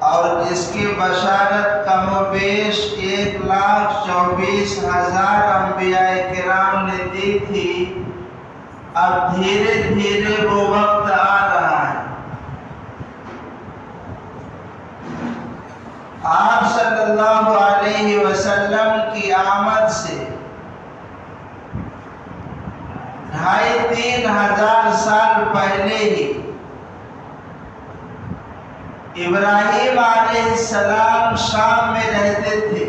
اور جس کی بشارت کم و بیش 1,24,000 انبیاء کرام نے دی تھی، اب دھیرے دھیرے وہ وقت آ رہا ہے۔ آپ صلی اللہ علیہ وسلم کی آمد سے 2,500-3,000 سال پہلے ہی ابراہیم علیہ السلام شام میں رہتے تھے۔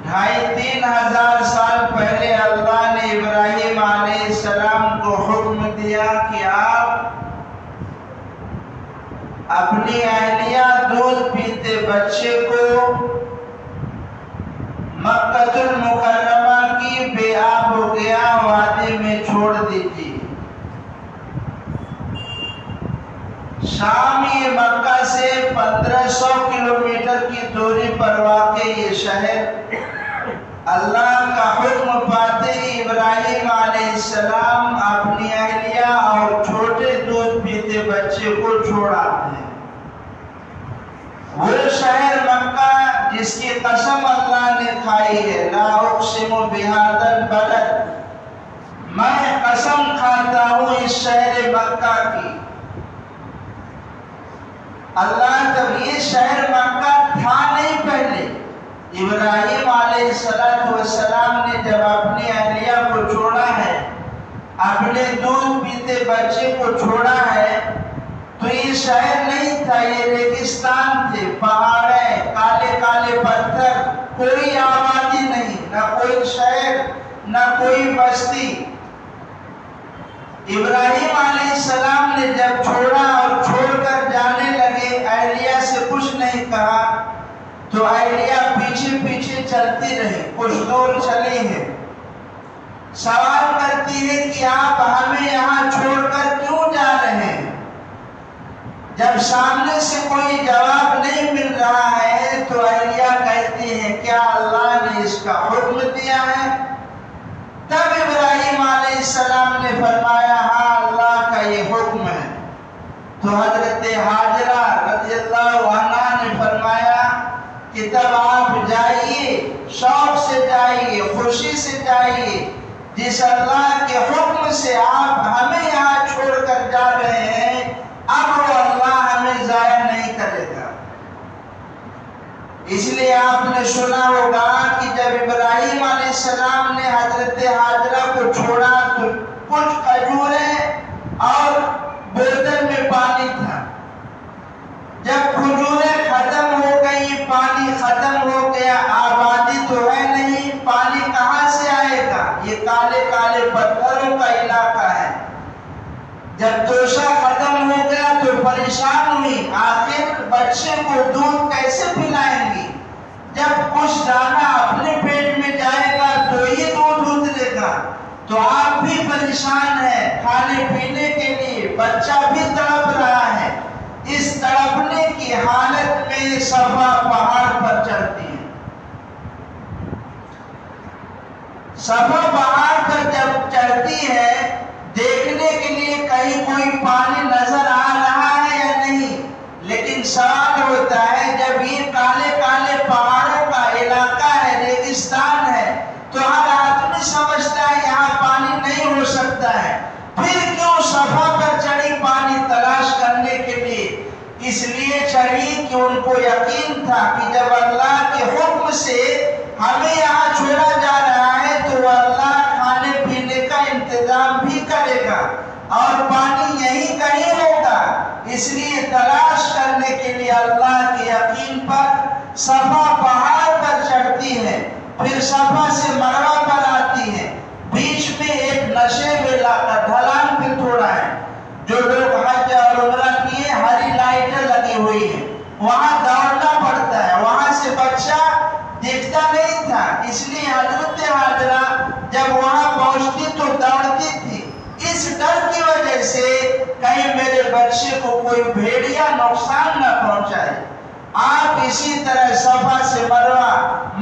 2,500-3,000 سال پہلے اللہ نے ابراہیم علیہ السلام کو حکم دیا کہ آپ اپنی اہلیہ دودھ پیتے بچے کو مکہ المکرمہ کی بے آب ہو گیا وادی میں چھوڑ دیجیے۔ شام یہ مکہ سے 1,500 کلومیٹر کی دوری پر واقع یہ شہر اللہ کا حکم پاتے ہی ابراہیم علیہ السلام اپنی اہلیہ اور چھوٹے دودھ پیتے بچے کو چھوڑاتے ہیں۔ وہ شہر مکہ جس کی قسم اللہ نے کھائی ہے، لا اقسم بہذا البلد، میں قسم کھاتا ہوں اس شہر مکہ کی۔ اللہ جب یہ شہر مکہ تھا نہیں پہلے، ابراہیم علیہ السلام نے جب اپنی اہلیہ کو چھوڑا ہے، اپنے دودھ پیتے بچے کو چھوڑا ہے، تو یہ شہر نہیں تھا، یہ ریگستان تھے، پہاڑیں، کالے کالے پتھر، کوئی آبادی نہیں، نہ کوئی شہر نہ کوئی بستی۔ ابراہیم علیہ السلام نے جب چھوڑا اور چھوڑ کر جانے لگے، اہلیہ سے کچھ نہیں کہا، تو اہلیہ پیچھے پیچھے چلتی رہی، کچھ دور چلی ہے، سوال کرتی ہے کہ آپ ہمیں یہاں چھوڑ کر کیوں جا رہے ہیں؟ جب سامنے سے کوئی جواب نہیں مل رہا ہے تو اہلیہ کہتی ہیں کیا اللہ نے اس کا حکم دیا ہے؟ تب ابراہیم علیہ السلام نے فرمایا ہاں اللہ کا یہ حکم ہے۔ تو حضرت ہاجرہ رضی اللہ عنہا نے فرمایا کہ تب آپ جائیے، شوق سے جائیے، خوشی سے جائیے، جس اللہ کے حکم سے آپ ہمیں یہاں چھوڑ کر جا رہے ہیں، اب وہ اللہ ہمیں ضائع نہیں کرے گا۔ اس لیے آپ نے سنا ہوگا کہ جب ابراہیم علیہ السلام نے حضرت ہاجرہ کو چھوڑا تو کچھ کھجوریں اور بوتل میں پانی تھا۔ جب کھجوریں ختم ہو گئی، پانی ختم ہو گیا، آبادی تو ہے نہیں، پانی کہاں سے آئے گا؟ یہ کالے کالے پتھروں کا علاقہ ہے۔ جب توشہ ختم ہو گیا تو پریشان ہوئی، آخر بچے کو دودھ کیسے پلائیں گی؟ جب کچھ دانہ اپنے پیٹ میں جائے گا تو یہ دودھ اترے گا۔ تو آپ بھی پریشان ہیں کھانے پینے کے لیے، بچہ بھی تڑپ رہا ہے۔ اس تڑپنے کی حالت میں صفا پہاڑ پر چڑھتی ہے۔ صفا پہاڑ پر جب چڑھتی ہے، دیکھنے کے لیے کہیں کوئی پانی نظر آ رہا ہے یا نہیں، لیکن سوال ہوتا ہے جب یہ کالے کالے پہاڑوں کا علاقہ ہے، ریگستان ہے، تو ہر آدمی سمجھتا ہے یہاں پانی نہیں ہو سکتا ہے، پھر کیوں صفا پر چڑھی پانی تلاش کرنے کے لیے؟ اس لیے چڑھی کہ ان کو یقین تھا کہ جب اللہ کے حکم سے ہمیں یہاں چھوڑا جا رہا ہے تو اللہ کھانے پینے کا انتظام بھی کرے گا اور پانی یہیں کہیں ہوگا۔ اس لیے تلاش کرنے کے لیے اللہ کے یقین پر صفا پہاڑ پر چڑھتی ہے، پھر صفا سے مروہ پر آتی ہے۔ بیچ میں ایک نشیب علاقہ ڈھلان پہ تھوڑا ہے، جو لوگ حج اور عمرہ کیے، ہری لائٹیں لگی ہوئی ہیں، وہاں دوڑنا پڑتا ہے، وہاں سے بچہ دیکھتا نہیں تھا، اس لیے حضرت ہاجرہ جب وہاں پہنچتی تو دوڑتی تھی، اس ڈر کی وجہ سے کہیں میرے بچے کو کوئی بھیڑیا نقصان نہ پہنچائے۔ آپ اسی طرح صفا سے مروہ،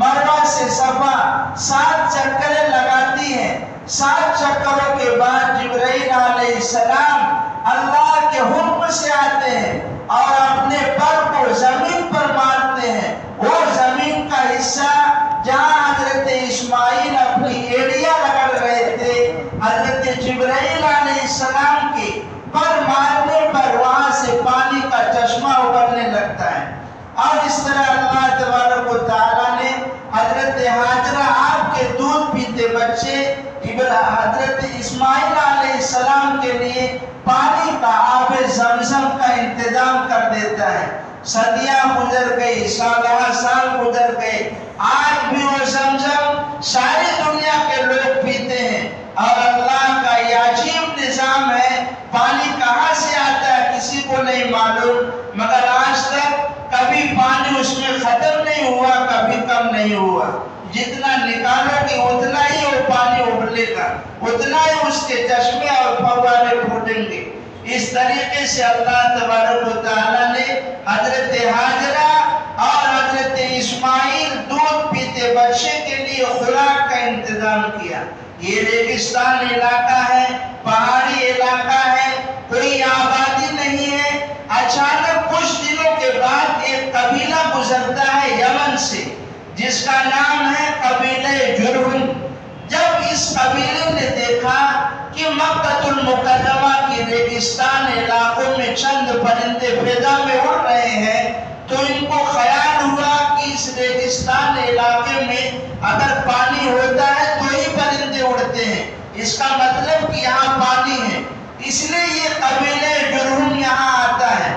مروہ سے صفا 7 چکریں لگاتی ہیں۔ 7 چکروں کے بعد جبرائیل علیہ السلام اللہ کے حکم سے آتے ہیں اور حضرت اسماعیل علیہ السلام کے لیے پانی کا آب زمزم کا انتظام کر دیتا ہے. صدیاں گزر گئی، سالہ سال گزر گئے، آج بھی وہ زمزم ساری دنیا کے لوگ پیتے ہیں. اور اللہ کا یہ عجیب نظام ہے، پانی کہاں سے آتا ہے کسی کو نہیں معلوم، مگر آج تک کبھی پانی اس میں ختم نہیں ہوا، کبھی کم نہیں ہوا. جتنا نکالو گے اتنا ہی وہ پانی ابلے گا، اتنا ہی اس کے چشمے اور فوارے پھوٹیں گے. اس طریقے سے اللہ تبارک و تعالیٰ نے حضرت ہاجرہ اور حضرت اسماعیل دودھ پیتے بچے کے لیے خوراک کا انتظام کیا. یہ ریگستان علاقہ ہے، پہاڑی علاقہ ہے، کوئی آبادی نہیں ہے. اچانک کچھ دنوں کے بعد ایک قبیلہ گزرتا ہے یمن سے، جس کا نام ہے قبیلہ جرہم. جب اس قبیلے نے دیکھا کہ مکہ المکرمہ کی ریگستان علاقوں میں چند پرندے فضا میں اڑ رہے ہیں، تو ان کو خیال ہوا کہ اس ریگستان علاقے میں اگر پانی ہوتا ہے تو ہی پرندے اڑتے ہیں، اس کا مطلب کہ یہاں پانی ہے. اس لیے یہ قبیلہ جرہم یہاں آتا ہے.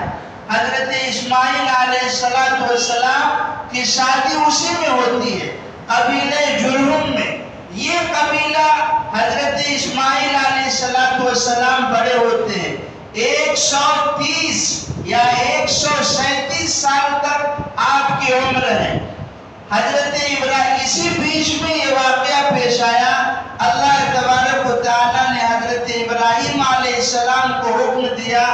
حضرت اسماعیل علیہ السلام کی شادی اسی میں ہوتی ہے، قبیلہ جرہم میں. یہ قبیلہ حضرت اسماعیل علیہ السلام بڑے ہوتے ہیں، 130 یا 137 سال تک آپ کی عمر ہے. حضرت ابراہیم، اسی بیچ میں یہ واقعہ پیش آیا. اللہ تبارک و تعالیٰ نے حضرت ابراہیم علیہ السلام کو حکم دیا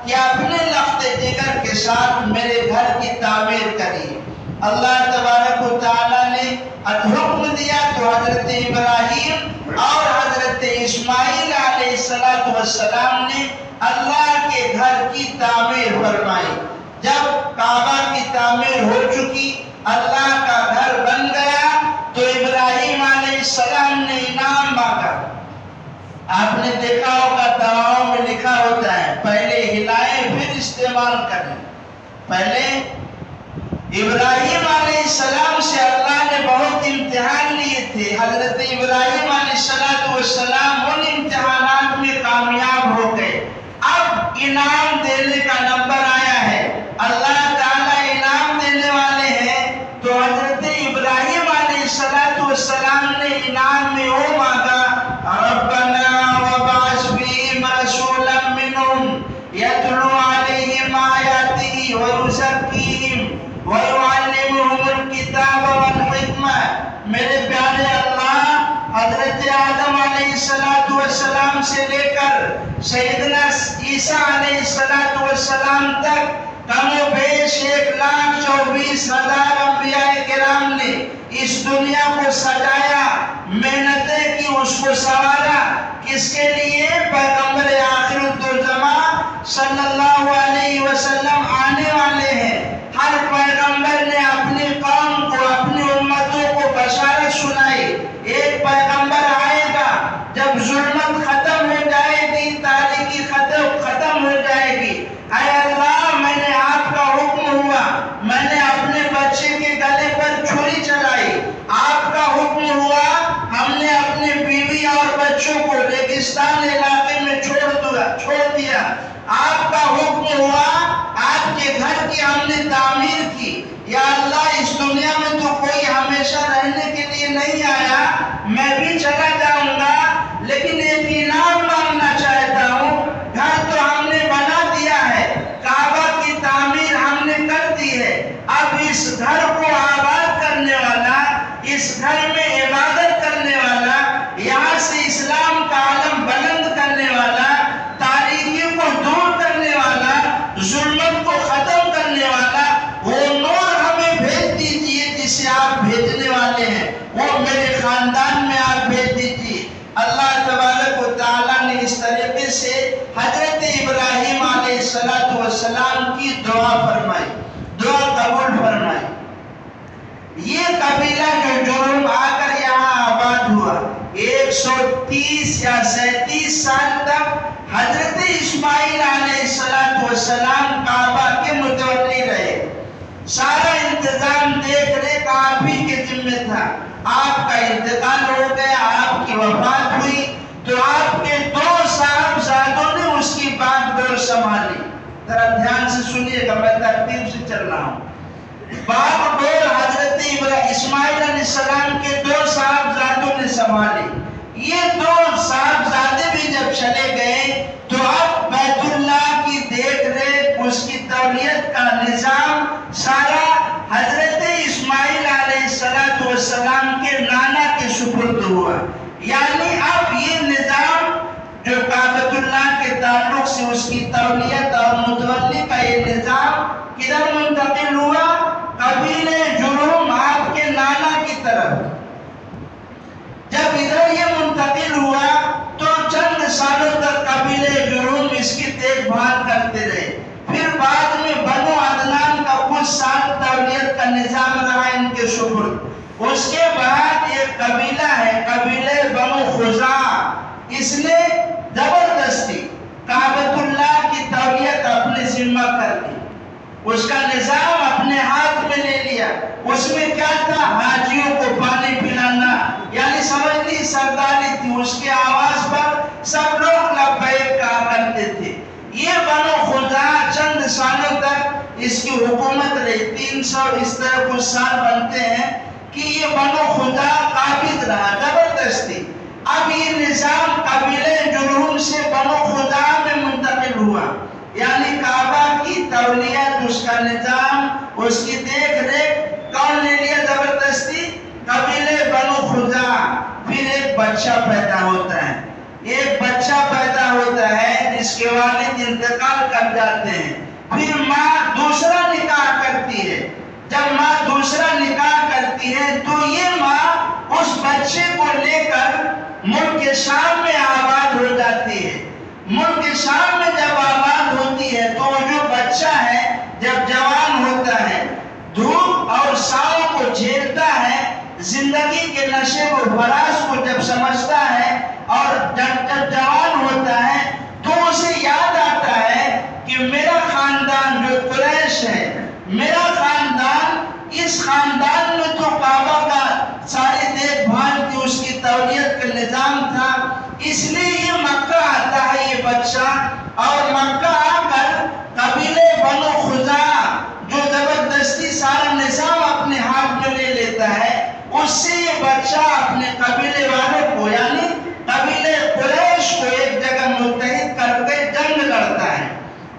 کہ اپنے لخت جگر کے ساتھ میرے گھر کی تعمیر کریے. اللہ تبارک و تعالیٰ نے حکم دیا تو حضرت ابراہیم اور حضرت اسماعیل علیہ السلام نے اللہ کے گھر کی تعمیر فرمائی. جب کعبہ کی تعمیر ہو چکی، اللہ کا گھر بن گیا، تو ابراہیم علیہ السلام نے انعام مانگا. آپ نے دیکھا ہوگا دعاؤں میں لکھا ہوتا ہے پہلے ہلائیں پھر استعمال کریں. پہلے ابراہیم علیہ السلام سے اللہ نے بہت امتحان لیے تھے. حضرت ابراہیم علیہ السلام ان امتحانات میں کامیاب ہو گئے. اب انعام دینے کا نمبر آیا ہے، اللہ تعالیٰ انعام دینے والے ہیں. تو حضرت ابراہیم علیہ السلام نے انعام میں وہ مانگا، ربنا وبعث فیہم رسولا منہم یتلو علیہم آیاتہ ویزکیہم وَيُعَلِّمُهُمُ الْكِتَابَ وَالْحِکْمَةَ. میرے پیارے اللہ، حضرت آدم علیہ السلام سے لے کر سیدنا عیسیٰ علیہ السلام تک کم و بیش 1,24,000 انبیاء کرام نے اس دنیا کو سجایا، محنتیں کی، اس کو سنوارا. کس کے لیے؟ پیغمبر آخر الزمان صلی اللہ علیہ وسلم آنے والے ہیں. ہر پیغمبر نے اپنی قوم کو، اپنی امتوں کو بشارت سنائی. ایک پیغمبر آئے گا جب ظلمت ختم ہو جائے گی، تاریکی ختم ہو جائے گی. اے اللہ، میں نے آپ کا حکم ہوا، میں نے اپنے بچے کے گلے پر چھری چلائی. آپ کا حکم ہوا، ہم نے اپنے بیوی اور بچوں کو ریگستان علاقے میں چھوڑ دیا. آپ کا حکم ہوا، آپ کے گھر کی ہم نے تعمیر کی. یا اللہ، اس دنیا میں تو کوئی ہمیشہ رہنے کے لیے نہیں آیا، میں بھی چلا جاؤں گا، لیکن ایک انعام مانگنا چاہتا ہوں. گھر تو ہم نے بنا دیا ہے، کعبہ کی تعمیر ہم نے کر دی ہے. اب اس گھر کو آباد کرنے والا، اس گھر میں عبادت کرنے والا، یہاں سے اسلام کا علم بلند کرنے والا، تاریکی کو دور کرنے والا، ظلمت کو ختم کرنے والا وہ نور ہمیں بھیج دیجیے جسے آپ بھیجنے والے ہیں. وہ میرے خاندان میں آپ بھیج دیجیے. اللہ تبارک و تعالیٰ نے اس طریقے سے حضرت ابراہیم علیہ السلام کی دعا فرمائی، دعا قبول فرمائی. یہ قبیلہ جو جرہم آ کر یہاں آباد ہوا، 130 یا 37 سال تک حضرت اسماعیل علیہ السلام کعبہ کے متولی رہے. سارا انتظام دیکھ ریکھ آپ ہی کے ذمہ تھا. آپ کا انتقال ہو گیا، آپ کی وفات ہوئی، تو آپ کے 2 صاحبزادوں نے اس کی بات دور سنبھالی. ذرا دھیان سے سنیے گا، میں ترتیب سے چل رہا ہوں. بات دور حضرت اسماعیل علیہ السلام کے 2 صاحبزادوں نے سنبھالی. یہ 2 صاحبزادے بھی جب چلے گئے تو اب بیت اللہ کی دیکھ ریکھ، اس کی تربیت کا نظام سارا حضرت اسماعیل علیہ السلام کے نانا کے سپرد ہوا. یعنی اب یہ نظام جو کعبۃ اللہ کے تعلق سے اس کی تربیت اور متولی کا یہ نظام کدھر منتقل ہوا؟ قبیلے جرہم آپ کے نانا کی طرف. جب ادھر یہ منتقل ہوا تو چند سالوں تک قبیلے جرہم اس کی دیکھ بھال کرتے رہے. پھر بعد میں بنو عدنان کا کچھ سال تربیت کا نظام رہا ان کے سپرد. اس کے بعد ایک قبیلہ ہے قبیلے بنو خزاعہ، اس نے زبردستی کعبۃ اللہ کی تربیت اپنے ذمہ کر لی، اس کا نظام اپنے ہاتھ میں لے لیا. اس میں کیا تھا؟ حاجیوں کو پانی پلانا، یعنی سمجھ لی سرداری تھی. اس کے آواز پر سب لوگ لبیک کہا کرتے تھے. یہ بنو خزاعہ چند سالوں تک اس کی حکومت رہی. 300 اس طرح کچھ سال بنتے ہیں کہ یہ بنو خزاعہ قابض رہا زبردستی. اب یہ نظام قبیلے جرہم سے بنو خزاعہ میں منتقل ہوا، یعنی کعبہ کی تولیت، اس کا نظام، اس کی دیکھ ریکھ کون لے لیا زبردستی؟ قبیلے بنو خزاعہ. پھر ایک بچہ پیدا ہوتا ہے، ایک بچہ پیدا ہوتا ہے جس کے والد انتقال کر جاتے ہیں. پھر ماں دوسرا نکاح کرتی ہے. جب ماں دوسرا نکاح کرتی ہے تو یہ ماں اس بچے کو لے کر ملک شام میں آباد ہو جاتی ہے. ملک شام میں جب آباد ہوتی ہے تو وہ جو بچہ ہے جب جوان ہوتا ہے، دھوپ اور ساؤں کو جھیلتا ہے، زندگی کے نشے و فراز کو جب سمجھتا ہے اور جب جوان ہوتا ہے تو اسے یاد آتا ہے کہ میرا خاندان جو قریش ہے، میرا خاندان، اس خاندان میں تو کعبہ کا ساری دیکھ بھال کی، اس کی تولیت کا نظام تھا. اس لیے یہ مکہ آتا ہے یہ بچہ، اور مکہ آ کر قبیلے بنو خزاعہ جو زبردستی سارا نظام اپنے ہاتھ میں لے لیتا ہے، اس سے یہ بچہ اپنے قبیلے والوں کو یعنی قبیلے قریش کو ایک جگہ متحد کر کے جنگ لڑتا ہے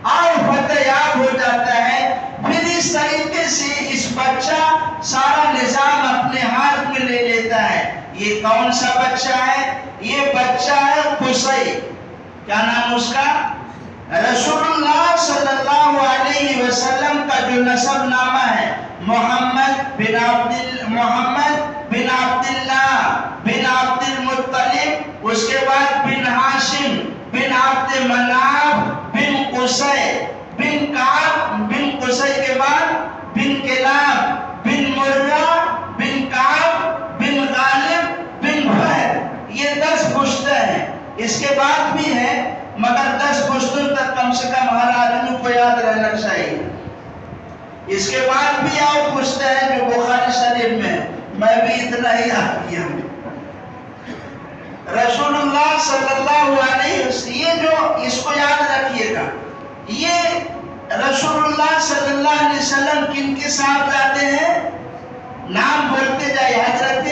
اور فتح یاب ہو جاتا ہے. پھر اس طریقے سے اس بچہ سارا نظام اپنے ہاتھ میں لے لیتا ہے. یہ کون سا بچہ ہے؟ یہ بچہ ہے قصی. کیا نام اس کا؟ رسول اللہ صلی اللہ علیہ وسلم کا جو نسب نامہ ہے، محمد بن عبداللہ بن عبد المطلب، اس کے بعد بن ہاشم بن عبد مناف بن قصی بن کعب بن قصی کے بعد بن کلاب بن مرہ بن کعب بن غالب بن فہر. یہ 10 پشتے ہیں. اس کے بعد بھی ہے مگر 10 پشتوں تک کم سے کم ہر آدمی کو یاد رہنا چاہیے. اس کے بعد بھی اور پشتے ہیں جو بخاری شریف میں، میں بھی اتنا ہی یاد کیا ہوں. رسول اللہ صلی اللہ علیہ وسلم، یہ جو اس کو یاد رکھیے گا، یہ رسول اللہ صلی اللہ علیہ وسلم کن کے ساتھ جاتے ہیں؟ نام بولتے جائے. حضرت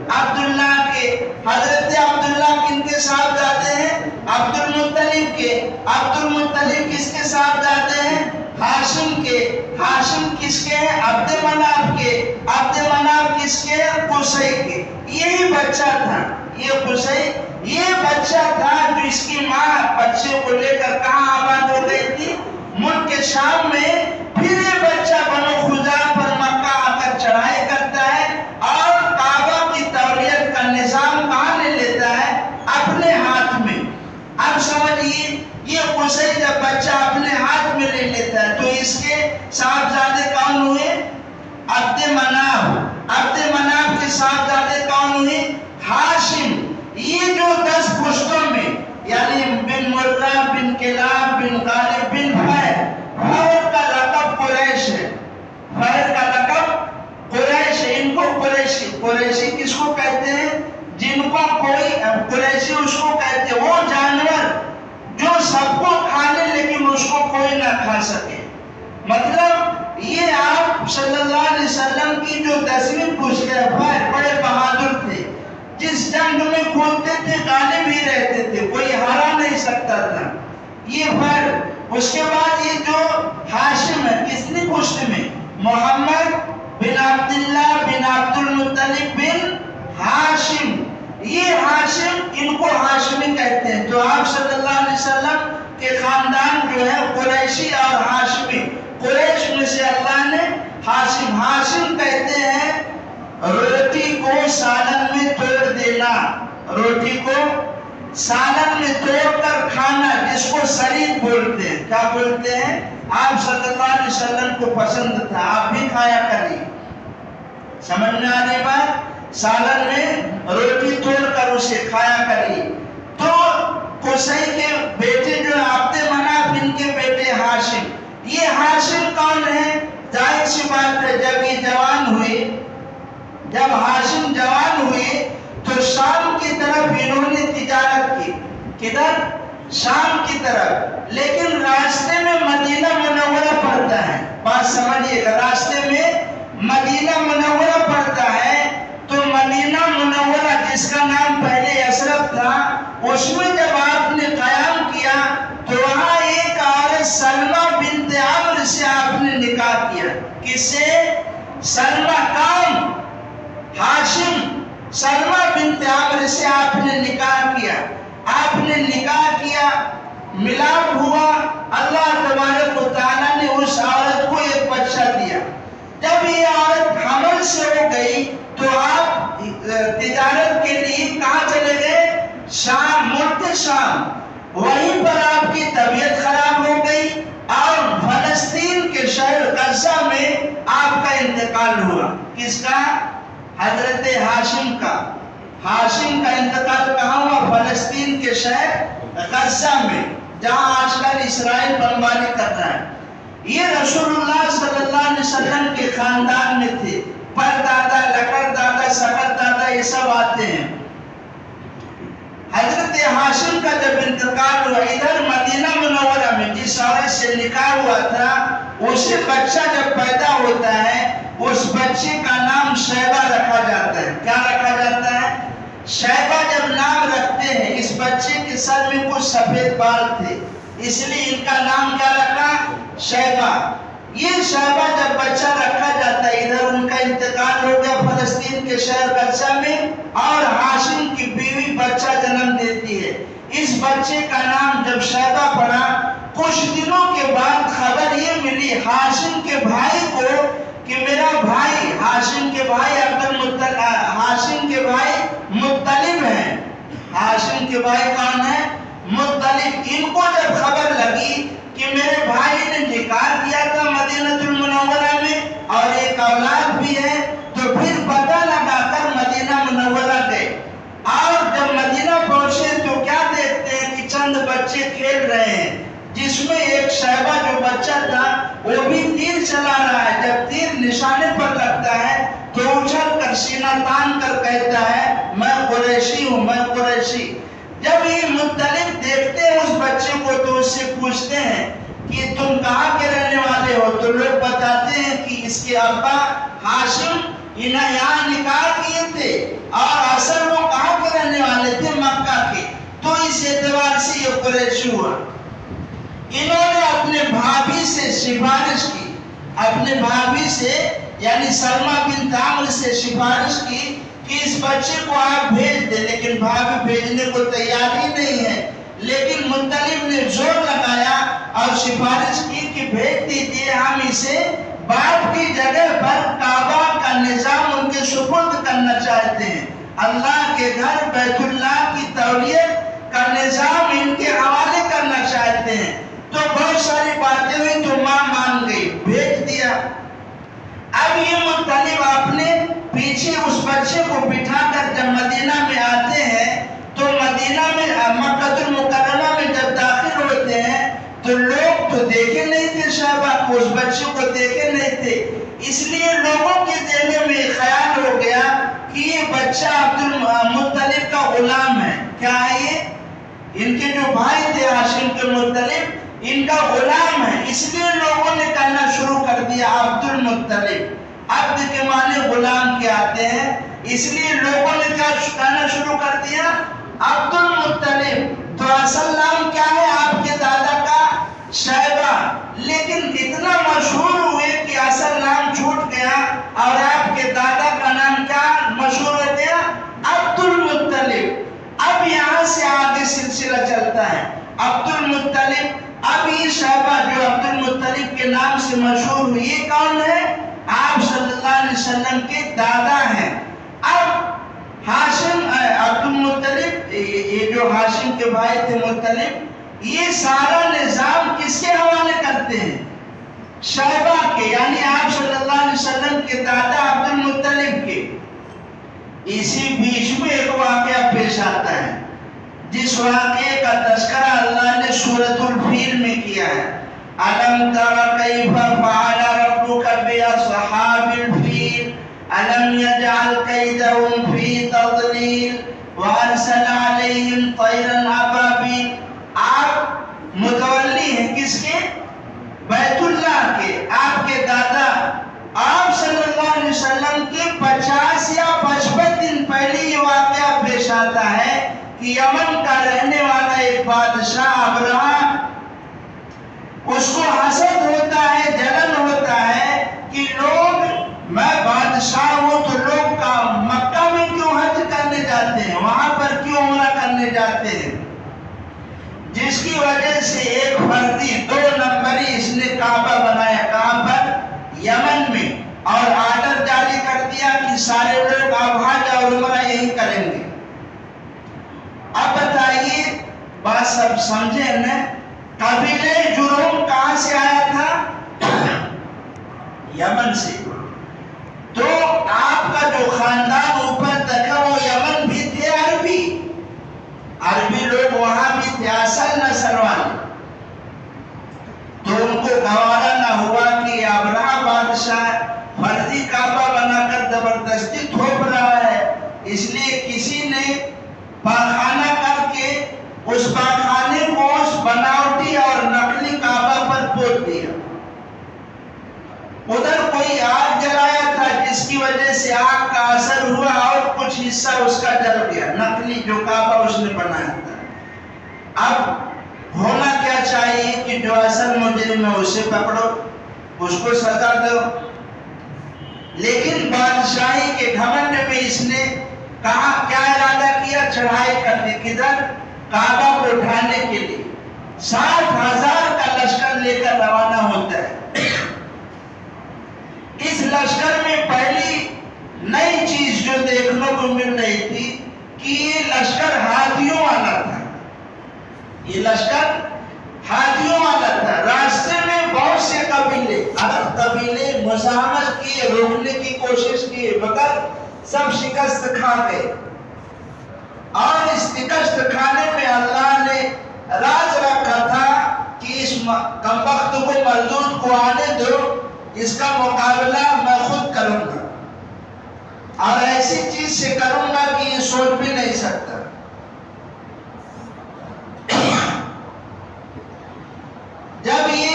عبداللہ کے. حضرت عبداللہ کن کے ساتھ جاتے ہیں؟ عبد المطلب کے. عبد المطلب کس کے ساتھ جاتے ہیں؟ ہاشم کے. ہاشم کس کے ہیں؟ عبد مناف کے. عبد مناف کس کے ہیں؟ قصی کے. یہی بچہ تھا یہ قصی. یہ بچہ تھا جو اس کی ماں بچے کو لے کر کہاں آباد ہو گئی تھی؟ ملک شام میں. پھر یہ بچہ بنو خزاعہ پر مکہ آ کر چڑھائی کرتا ہے اور کعبہ کی تولیت کا نظام کہاں لے لیتا ہے؟ اپنے ہاتھ میں. اب سمجھیے یہ قصی جب بچہ اپنے ہاتھ میں لے لیتا ہے تو اس کے صاحبزادے کون ہوئے؟ عبد مناف. عبد مناف کے صاحبزادے کون ہوئے؟ ہاشم. یہ جو 10 پشتوں میں یعنی بن مرہ بن کلاب بن غالب بن فہر. فہر کا لقب قریش ہے. فہر کا لقب قریش ہے. ان کو قریشی کس کو کہتے ہیں؟ جن کو کوئی قریشی اس کو کہتے کھا سکے۔ مطلب یہ آپ صلی اللہ علیہ وسلم کی جو 10ویں پشت بڑے بہادر تھے، جس جنگ میں کودتے تھے غالب ہی رہتے تھے، کوئی ہرا نہیں سکتا تھا۔ یہ فرق۔ اس کے بعد یہ جو ہاشم ہے، کتنی پشت میں؟ محمد بن عبداللہ بن عبد المطلب بن ہاشم۔ یہ ہاشم، ان کو ہاشمی کہتے ہیں۔ تو آپ صلی اللہ علیہ وسلم کے خاندان جو ہے قریشی اور ہاشمی، قریش میں سے اللہ نے ہاشم کہتے ہیں روٹی کو سالن میں توڑ دینا، روٹی کو سالن میں توڑ کر کھانا، جس کو سرید بولتے ہیں۔ کیا بولتے ہیں؟ آپ صلی اللہ علیہ وسلم کو پسند تھا، آپ بھی کھایا کریے۔ سمجھ میں آنے بات؟ سالن میں روٹی توڑ کر اسے کھایا کریے۔ تو قصی کے بیٹے جو عبد مناف، ان کے بیٹے ہاشم۔ یہ ہاشم کون ہے؟ ظاہر سی بات ہے، جب یہ جوان ہوئے، جب ہاشم جوان ہوئے تو شام کی طرف انہوں نے تجارت کی۔ کدھر؟ شام کی طرف۔ لیکن راستے میں مدینہ منورہ پڑتا ہے، بات سمجھیے گا، راستے میں مدینہ منورہ پڑتا ہے۔ تو مدینہ منورہ، جس کا نام پہلے یثرب تھا، اس میں جب آپ نے قیام کیا تو وہاں ایک عورت سلمہ بنت عمرو سے آپ نے نکاح کیا۔ کس سے؟ سلمہ کام ہاشم، سلمہ بنت عمرو سے آپ نے نکاح کیا۔ آپ نے نکاح کیا، ملاپ ہوا، اللہ تبارک و تعالیٰ نے اس عورت کو ایک بچہ دیا۔ جب یہ عورت حمل سے ہو گئی تو آپ تجارت کے لیے کہاں چلے گئے؟ شام، ملک شام۔ وہیں پر آپ کی طبیعت خراب ہو گئی اور فلسطین کے شہر غزہ میں آپ کا انتقال ہوا۔ کس کا؟ حضرت ہاشم کا۔ ہاشم کا انتقال کہاں ہوا؟ فلسطین کے شہر غزہ میں، جہاں آج کل اسرائیل بمباری کر رہا ہے۔ یہ رسول اللہ صلی اللہ علیہ وسلم کے خاندان میں تھے۔ پر دادا، لکڑ دادا، سکر دادا، یہ سب آتے ہیں۔ حضرت ہاشم کا جب انتقال ہوا، ادھر مدینہ منورہ میں جس عورت سے نکاح ہوا تھا، اسے بچہ جب پیدا ہوتا ہے، اس بچے کا نام شیبہ رکھا جاتا ہے۔ کیا رکھا جاتا ہے؟ شیبہ جب نام رکھتے ہیں، اس بچے کے سر میں کچھ سفید بال تھے، اس لیے ان کا نام کیا رکھا؟ شیبہ۔ یہ شیبہ جب بچہ رکھا جاتا ہے، ادھر ان کا انتقال ہو گیا فلسطین کے شہر غزہ میں، اور ہاشم کی بیوی بچہ جنم دیتی ہے۔ اس بچے کا نام جب شیبہ پڑا، کچھ دنوں کے بعد خبر یہ ملی ہاشم کے بھائی کو کہ میرا بھائی، ہاشم کے بھائی ہاشم کے بھائی مطلب ہیں۔ ہاشم کے بھائی کون ہے؟ مطلب۔ ان کو جب خبر لگی کہ میرے بھائی نے نکاح کیا تھا مدینہ المنورہ میں اور ایک اولاد بھی ہے، تو پھر پتہ لگا کر مدینہ منورہ گئے۔ اور جب مدینہ پہنچے تو کیا دیکھتے ہیں کہ چند بچے کھیل رہے ہیں، جس میں ایک شیبہ جو بچہ تھا وہ بھی تیر چلا رہا ہے۔ جب تیر نشانے پر لگتا ہے تو اچھل کر سینہ تان کر کہتا ہے میں قریشی ہوں، میں قریشی۔ جب یہ مطلب دیکھتے ہیں اس بچے کو تو اس سے پوچھتے ہیں کہ تم کہاں کے رہنے والے ہو؟ تو لوگ بتاتے ہیں کہ اس کے ابا ہاشم انہیں یہاں نکاح کیے تھے اور اصل وہ کہاں کے رہنے والے تھے؟ مکہ کے۔ تو اس اعتبار سے یہ قریشی ہوا۔ انہوں نے اپنے بھابھی سے سفارش کی، اپنے بھابھی سے یعنی سلمہ بنت عمرو سے سفارش کی کہ اس بچے کو آپ بھیج دیں، لیکن بھابھی بھیجنے کو تیار ہی نہیں ہے۔ لیکن مطلب نے زور لگایا اور سفارش کی کہ بھیج دیجیے، ہم اسے باپ کی جگہ پر کعبہ کا نظام ان کے سپرد کرنا چاہتے ہیں، اللہ کے گھر بیت اللہ کی تولیت کا نظام ان کے حوالے کرنا چاہتے ہیں۔ تو بہت ساری باتیں ہوئی تو ماں مان گئی، بھیج دیا۔ اب یہ مطلب اپنے پیچھے اس بچے کو بٹھا کر جب مدینہ میں آتے ہیں تو مدینہ میں مکہ المکرمہ میں جب داخل ہوتے ہیں تو لوگ تو دیکھے نہیں تھے شیبہ کو، اس بچے کو دیکھے نہیں تھے، اس لیے لوگوں کے ذہن میں خیال ہو گیا کہ یہ بچہ عبد المطلب کا غلام ہے۔ کیا ہے یہ؟ ان کے جو بھائی تھے ہاشم کے مطلب، ان کا غلام ہے، اس لیے لوگوں نے کہنا شروع کر دیا عبد المطلب۔ عبد کے معنی غلام کے آتے ہیں، اس لیے لوگوں نے کیا کہنا شروع کر دیا؟ عبد المطلب۔ تو اصل نام کیا ہے آپ کے دادا کا؟ شیبہ، لیکن اتنا مشہور ہوئے کہ اصل نام چھوٹ گیا اور آپ کے دادا کا نام کیا مشہور ہو گیا؟ عبد المطلب۔ اب یہاں سے آگے سلسلہ چلتا ہے، عبد المطلب۔ اب یہ شیبہ جو عبد المطلب کے نام سے مشہور ہوئی، یہ کون ہے؟ آپ صلی اللہ علیہ وسلم کے دادا ہیں۔ اب ہاشم عبد المطلب، یہ جو ہاشم کے بھائی تھے مطلب، یہ سارا نظام کس کے حوالے کرتے ہیں؟ شیبہ کے، یعنی آپ صلی اللہ علیہ وسلم کے دادا عبد المطلب کے۔ اسی بیچ میں ایک واقعہ پیش آتا ہے، جس واقعے کا تذکرہ اللہ نے سورۃ الفیل میں کیا ہے۔ أَلَمْ تَرَ كَيْفَ فَعَلَ رَبُّكَ بِأَصْحَابِ الْفِيلِ أَلَمْ يَجْعَلْ كَيْدَهُمْ فِي تَضْلِيلٍ وَأَرْسَلَ عَلَيْهِمْ طَيْرًا أَبَابِيلَ۔ آپ متولی ہیں کس کے؟ بیت اللہ کے۔ آپ کے دادا آپ صلی اللہ علیہ وسلم کے 50 یا 55 دن پہلے یہ واقعہ پیش آتا ہے کہ یمن کا رہنے والا ایک بادشاہ ابرہہ، اس کو حسد ہوتا ہے، جلن ہوتا ہے کہ لوگ، میں بادشاہ ہوں تو لوگ کا مکہ میں کیوں حج کرنے جاتے ہیں، وہاں پر کیوں عمرہ کرنے جاتے ہیں، جس کی وجہ سے ایک فردی 2 نمبری اس نے کعبہ بنایا، کہاں پر؟ یمن میں، اور آرڈر جاری کر دیا کہ سارے لوگ اب حج اور عمرہ یہی کریں گے۔ اب بتائیے، بات سب سمجھے نا؟ قبیلہ جرہم کہاں سے آیا تھا؟ یمن سے۔ تو آپ کا جو خاندان اوپر تک ہے وہ یمن بھی تھے، عربی لوگ وہاں بھی تھے، اصل نسل والے۔ تو ان کو گوارا نہ ہوا کہ ابرہہ بادشاہ فرضی کعبہ بنا کر زبردستی تھوپ رہا ہے، اس لیے کسی نے پاخانہ کر کے اس پاخانے کو اس بناوٹی اور نقلی کعبہ پر پوت دیا۔ ادھر کوئی آگ جلایا تھا جس کی وجہ سے آگ کا اثر ہوا اور کچھ حصہ اس کا جل گیا، نقلی جو کعبہ اس نے بنایا تھا۔ اب ہونا کیا چاہیے کہ جو اصل مجرم ہے اسے پکڑو، اس کو سزا دو، لیکن بادشاہی کے گھمنڈ میں اس نے کہا، کیا ارادہ کیا؟ چڑھائی کر دی، کدھر؟ کعبہ کو اٹھانے کے لیے 60,000 کا لشکر لے کر روانہ ہوتا ہے۔ اس لشکر میں پہلی نئی چیز جو دیکھنے کو مل رہی تھی کہ یہ لشکر ہاتھیوں والا تھا، یہ لشکر ہاتھیوں والا تھا۔ راستے میں بہت سے قبیلے، عرب قبیلے مزاحمت کیے، روکنے کی کوشش کیے، مگر سب شکست کھا گئے۔ اور اس شکست کھانے میں اللہ نے راز رکھا تھا کہ اس کمبخت کو، مردود کو آنے دو، اس کا مقابلہ میں خود کروں گا، اور ایسی چیز سے کروں گا کہ یہ سوچ بھی نہیں سکتا۔ جب یہ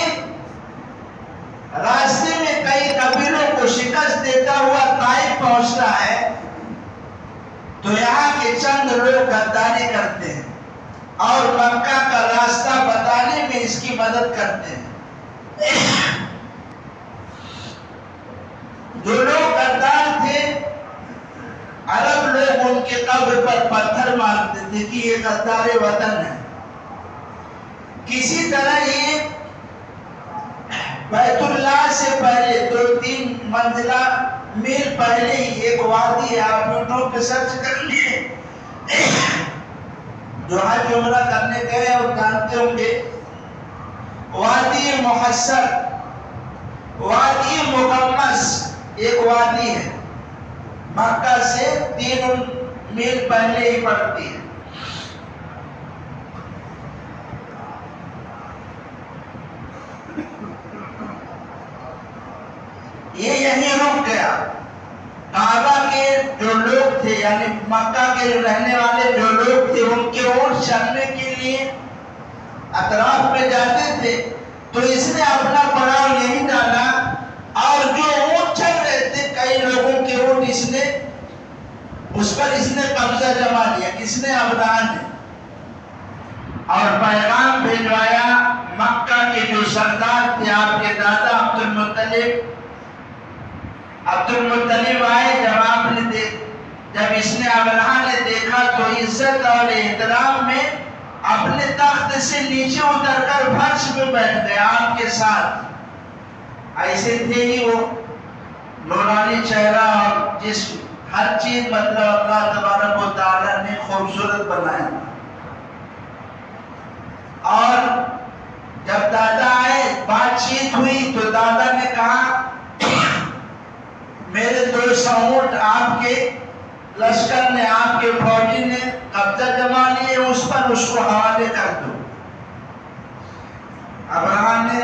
راستے میں کئی قبیلوں کو شکست دیتا ہوا طائف پہنچ رہا ہے تو یہاں کے چند لوگ غداری کرتے ہیں اور مکہ کا راستہ بتانے میں اس کی مدد کرتے ہیں۔ جو لوگ غدار تھے، عرب لوگ ان کے قبر پر پتھر مارتے تھے کہ یہ غدار وطن ہے۔ کسی طرح یہ بیت اللہ سے پہلے 2-3 منزلہ میل پہلے ہی ایک وادی ہے، آپ یوٹیوب پہ سرچ کر لیے، جو حج عمرہ کرنے گئے اور جانتے ہوں گے، وادی محصر، وادی مقمص ایک وادی ہے، مکہ سے 3 میل پہلے ہی پڑتی ہے۔ یہ یہیں رک گیا۔ کعبہ کے جو لوگ تھے، یعنی مکہ کے رہنے والے جو لوگ تھے، ان کے اونٹ چلنے کے لیے اطراف میں جاتے تھے تو اس نے اپنا پڑاؤ یہی ڈالا، اور جو اونٹ چل رہے تھے کئی لوگوں کے اونٹ اس پر اس نے قبضہ جما لیا، کس نے؟ ابراہیم نے، اور پیغام بھیجوایا مکہ کے جو سردار تھے آپ کے دادا عبد المطلب آئے، جب اس نے ابراہیم نے دیکھا تو عزت اور احترام میں اپنے تخت سے نیچے اتر کر فرش پہ بیٹھ گئے آپ کے ساتھ۔ ایسے تھے ہی وہ، نورانی چہرہ اور جسم، ہر چیز مطلب اللہ تبارک و تعالیٰ نے خوبصورت بنایا۔ اور جب دادا آئے، بات چیت ہوئی تو دادا نے کہا میرے 200 اونٹ آپ کے لشکر نے، آپ کے فوجی نے قبضہ جما لیے، اس پر اس کو حوالے کر دو۔ ابراہیم نے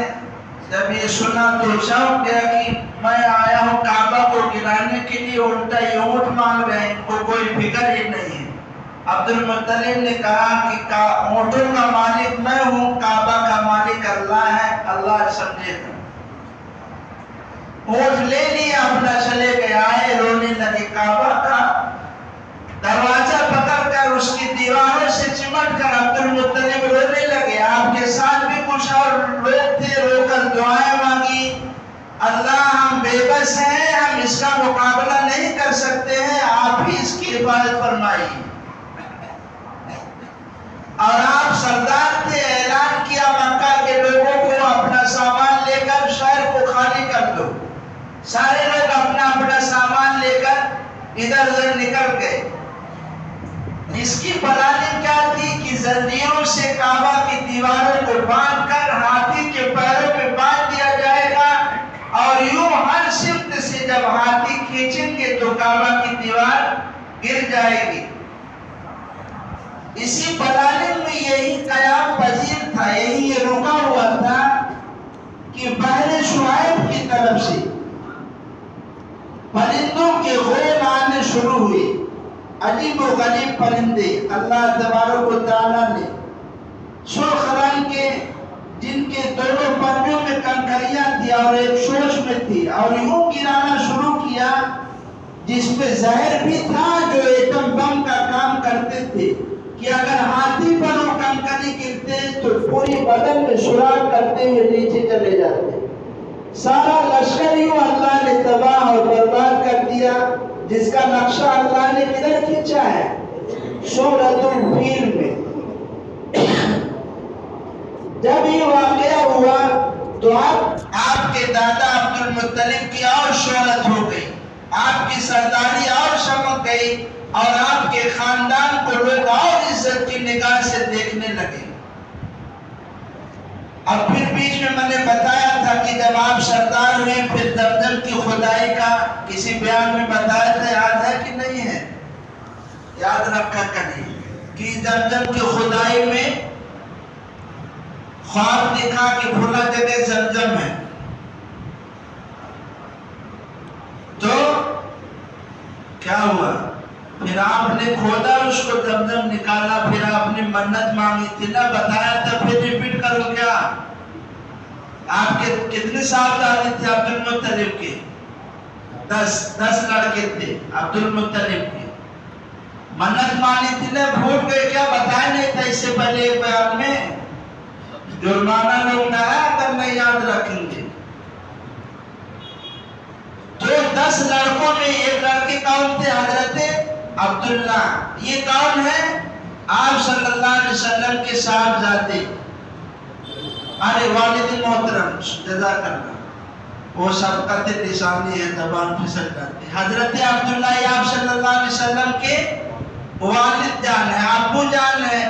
جب یہ سنا تو چونک گیا کہ میں آیا ہوں کعبہ کو گرانے کے لیے، الٹا یہ اونٹ مانگ رہے ہیں، ان کو کوئی فکر ہی نہیں ہے۔ عبد المطلب نے کہا کہ اونٹوں کا مالک میں ہوں، کعبہ کا مالک اللہ ہے، اللہ سمجھے گا۔ اونٹ لے لیا، اپنا چلے گئے، آئے رونے لگے، کعبہ کا دروازہ پکڑ کر اس کی دیواروں سے چمٹ کر عبد المطلب رونے لگے۔ آپ کے ساتھ بھی کچھ اور لوگ تھے، رو کر دعائیں مانگی، اللہ ہم بے بس ہیں، ہم اس کا مقابلہ نہیں کر سکتے ہیں، آپ ہی اس کی حفاظت فرمائیے۔ اور آپ سردار تھے، اعلان کیا مکہ کے لوگوں کو اپنا سامان لے کر شہر کو خالی کر دو۔ سارے لوگ اپنا اپنا سامان لے کر ادھر ادھر نکل گئے۔ اس کی پلاننگ کیا تھی کہ زنجیروں سے کعبہ کی دیواروں کو باندھ کر ہاتھی کے پیروں پہ باندھ دیا جائے گا، اور یوں ہر سمت سے جب ہاتھی کھینچیں گے تو کعبہ کی دیوار گر جائے گی۔ اسی پلاننگ میں یہی قیام پذیر تھا، یہی یہ رکا ہوا تھا کہ پہلے شعیب کی طرف سے پرندوں کے غول آنے شروع ہوئے، عجیب و غریب پرندے۔ اللہ تبارک و تعالیٰ نے سرخ رنگ کے، جن کے دونوں پنجوں میں کنکریاں تھی اور ایک شوش میں تھی، اور یوں گرانا شروع کیا جس پہ زہر بھی تھا، جو ایٹم بم کا کام کرتے تھے کہ اگر ہاتھی پر وہ کنکری گرتے تو پوری بدن میں سراخ کرتے ہوئے نیچے چلے جاتے۔ سارا لشکر یوں اللہ نے تباہ اور برباد کر دیا، جس کا نقشہ اللہ نے کدھر کھینچا ہے؟ سورۃ الفیل میں۔ جب یہ واقعہ ہوا تو آپ کے دادا عبد المطلب کی اور شہرت ہو گئی، آپ کی سرداری اور چمک گئی، اور آپ کے خاندان کو لوگ اور عزت کی نگاہ سے دیکھنے لگے۔ اور پھر بیچ میں نے بتایا تھا کہ جب آپ سردار ہوئے پھر زمزم کی خدائی کا کسی بیان میں بتایا تھا، یاد ہے کہ نہیں ہے؟ یاد رکھا کریں کہ زمزم کی خدائی میں خواب دیکھا کہ فلاں جگہ زمزم ہے، تو کیا ہوا؟ پھر آپ نے کھودا اس کو، زمزم نکالا، پھر آپ نے منت مانگی تھی نا، بتایا تھا، پھر ریپیٹ کرو کیا؟ آپ کے کتنے صاحبزادے تھے عبد المطلب کے؟ 10 لڑکے تھے عبد المطلب کے۔ منت مانی تھی نا، بھول گئے کیا؟ بتایا نہیں تھا اس سے پہلے ایک بیان میں؟ جرمانہ لوگ نہ آیا کر نہیں یاد رکھیں گے۔ تو 10 لڑکوں میں ایک لڑکے کون تھے؟ حضرت عبداللہ۔ یہ کون ہے؟ آپ صلی اللہ علیہ وسلم کے صاحبزادے، ارے والد محترم، جزاک اللہ، وہ سبقت لسانی ہے، زبان پھسل جاتی ہے۔ حضرت عبداللہ یہ آپ صلی اللہ علیہ وسلم کے والد جان ہے، ابو جان ہے۔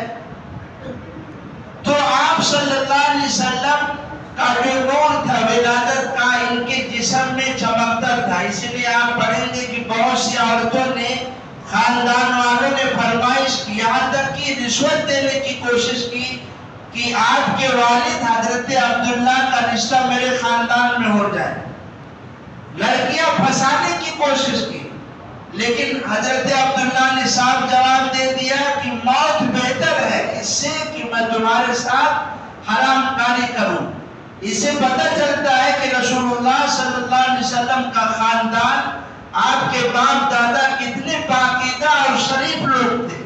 تو آپ صلی اللہ علیہ وسلم کا جو نور تھا ولادت کا ان کے جسم میں چمکتا تھا، اس لیے آپ پڑھیں گے کہ بہت سی عورتوں نے، خاندان والوں نے فرمائش کی، یہاں تک کہ رشوت دینے کی کوشش کی کہ آپ کے والد حضرت عبداللہ کا رشتہ میرے خاندان میں ہو جائے، لڑکیاں پھنسانے کی کوشش کی، لیکن حضرت عبداللہ نے صاف جواب دے دیا کہ موت بہتر ہے اس سے کہ میں تمہارے ساتھ حرام کاری کروں۔ اس سے پتہ چلتا ہے کہ رسول اللہ صلی اللہ علیہ وسلم کا خاندان، آپ کے باپ دادا کتنے پاکیزہ اور شریف لوگ تھے۔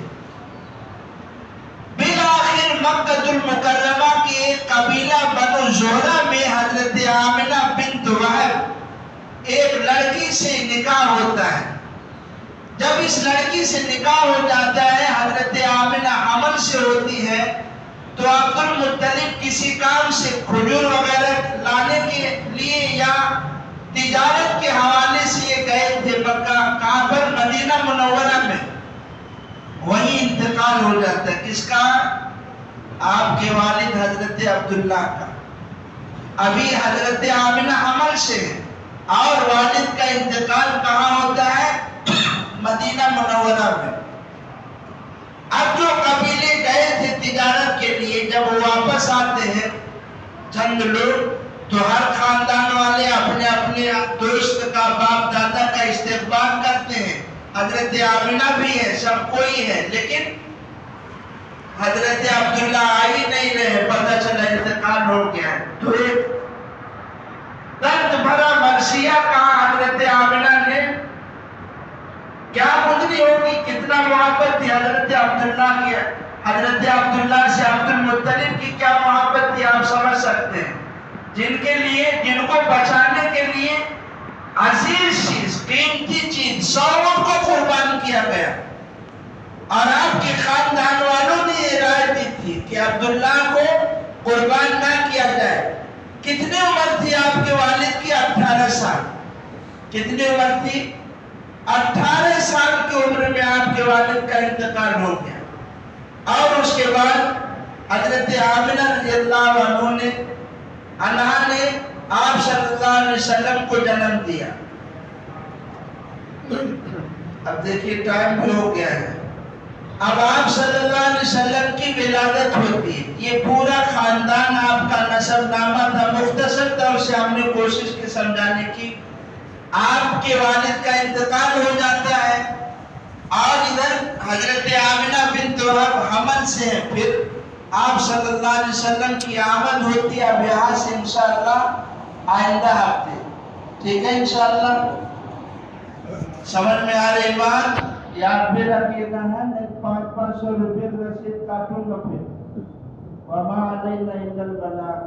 بالآخر مکہ المکرمہ کے ایک قبیلہ بنو زہرہ میں حضرت آمنہ بنت وہب ایک لڑکی سے نکاح ہوتا ہے۔ جب اس لڑکی سے نکاح ہو جاتا ہے، حضرت آمنہ حمل سے ہوتی ہے، تو عبد المطلب کسی کام سے کھجور وغیرہ لانے کے لیے یا تجارت کے حوالے سے یہ گئے تھے مکہ، کہاں پر؟ مدینہ منورہ میں۔ وہیں انتقال ہو جاتا ہے، کس کا؟ آپ کے والد حضرت عبداللہ کا۔ ابھی حضرت آمنہ حمل سے ہے اور والد کا انتقال کہاں ہوتا ہے؟ مدینہ منورہ میں۔ اب جو قبیلے گئے تھے تجارت کے لیے، جب وہ واپس آتے ہیں چند لوگ، تو ہر خاندان والے اپنے اپنے دوست کا، باپ دادا کا استقبال کرتے ہیں۔ حضرت آمنہ بھی ہے، سب کوئی ہے، لیکن حضرت عبداللہ آ ہی نہیں رہے، پتہ چلا انتقال ہو گیا ہے۔ تو ایک درد بھرا مرثیہ کہا حضرت آمنہ نے، کیا گزری ہوگی، کتنا محبت تھی حضرت عبداللہ کی، حضرت عبداللہ سے عبد المطلب کی کیا محبت تھی، آپ سمجھ سکتے ہیں۔ جن کے لیے، جن کو بچانے کے لیے عزیز چیز، قیمتی چیز، سروں کو قربان کیا گیا، اور آپ کے خاندان والوں نے یہ رائے دی تھی کہ عبداللہ کو قربان نہ کیا جائے۔ کتنی عمر تھی آپ کے والد کی؟ 18 سال۔ کتنی عمر تھی؟ 18 سال کی عمر میں آپ کے والد کا انتقال ہو گیا، اور اس کے بعد حضرت آمنہ رضی اللہ عنہ نے آپ صلی اللہ علیہ وسلم کو جنم دیا۔ اب دیکھیے ٹائم بھی ہو گیا ہے۔ اب آپ صلی اللہ علیہ وسلم کی ولادت ہوتی ہے۔ یہ پورا خاندان آپ کا نسب نامہ تھا، مختصر طور سے ہم نے کوشش کی سمجھانے کی۔ آپ کے والد کا انتقال ہو جاتا ہے، اور ادھر حضرت آمنہ بنت وہب حمل سے ہے، پھر آپ صلی اللہ علیہ وسلم کی آمد ہوتی ہے اب یہاں سے انشاءاللہ آئندہ ہفتے، ٹھیک ہے انشاءاللہ۔ سمجھ میں آ رہی بات؟ یاد بھی رکھیے گا ہے، 500 روپے رسید کاٹوں گا پھر۔ وما علینا الا البلاغ۔